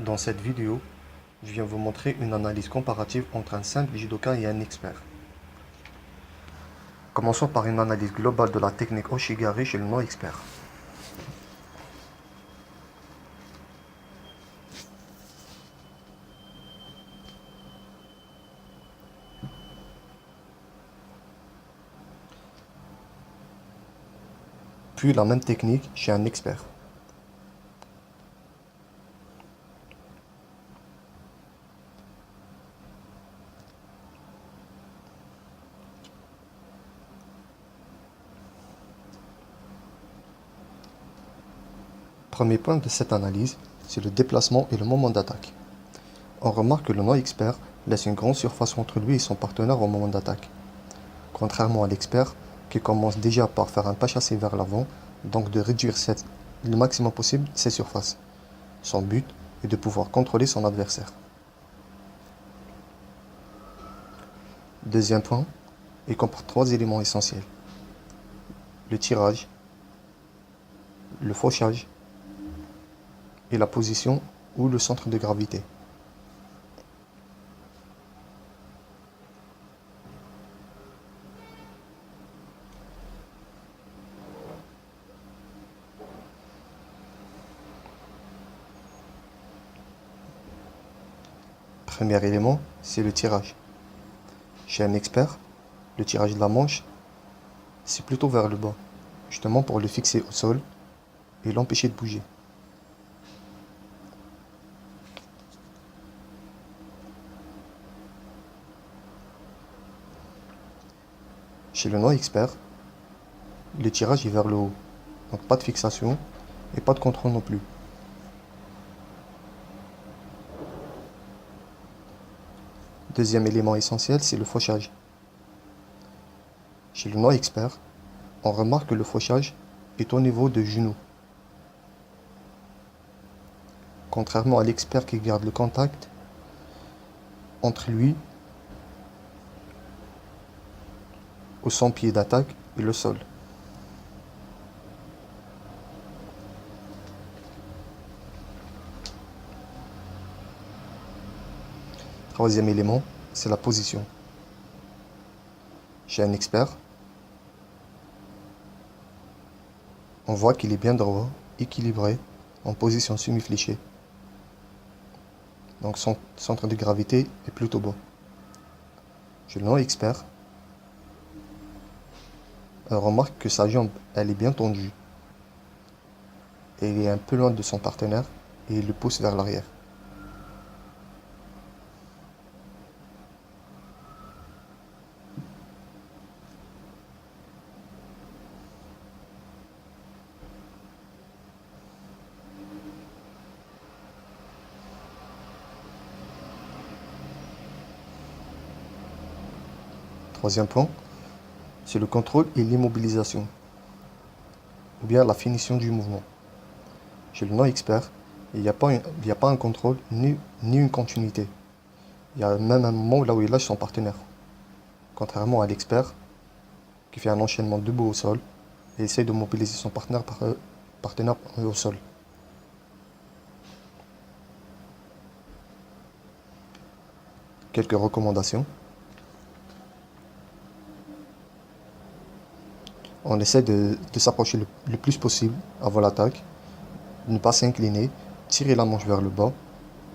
Dans cette vidéo, je viens vous montrer une analyse comparative entre un simple judoka et un expert. Commençons par une analyse globale de la technique Oshigari chez le non-expert. Puis la même technique chez un expert. Premier point de cette analyse, c'est le déplacement et le moment d'attaque. On remarque que le non-expert laisse une grande surface entre lui et son partenaire au moment d'attaque, contrairement à l'expert qui commence déjà par faire un pas chassé vers l'avant, donc de réduire le maximum possible ses surfaces. Son but est de pouvoir contrôler son adversaire. Deuxième point, il comporte trois éléments essentiels. Le tirage, le fauchage et la position ou le centre de gravité. Premier élément, c'est le tirage. Chez un expert, le tirage de la manche, c'est plutôt vers le bas, justement pour le fixer au sol et l'empêcher de bouger. Chez le non-expert, le tirage est vers le haut, donc pas de fixation et pas de contrôle non plus. Deuxième élément essentiel, c'est le fauchage. Chez le non-expert, on remarque que le fauchage est au niveau de genou. Contrairement à l'expert qui garde le contact entre lui ou son pied d'attaque et le sol. Troisième élément, c'est la position. Chez un expert, on voit qu'il est bien droit, équilibré, en position semi-fléchée. Donc son centre de gravité est plutôt bas. Chez le non-expert, on remarque que sa jambe, elle est bien tendue. Et il est un peu loin de son partenaire et il le pousse vers l'arrière. Troisième point, c'est le contrôle et l'immobilisation, ou bien la finition du mouvement. Chez le non-expert, il n'y a pas un contrôle ni une continuité. Il y a même un moment là où il lâche son partenaire. Contrairement à l'expert, qui fait un enchaînement debout au sol et essaie de mobiliser son partenaire au sol. Quelques recommandations. On essaie de s'approcher le plus possible avant l'attaque, de ne pas s'incliner, tirer la manche vers le bas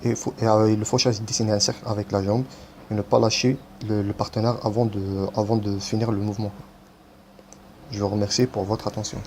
et le fauchage dessiner un cercle avec la jambe et ne pas lâcher le partenaire avant de finir le mouvement. Je vous remercie pour votre attention.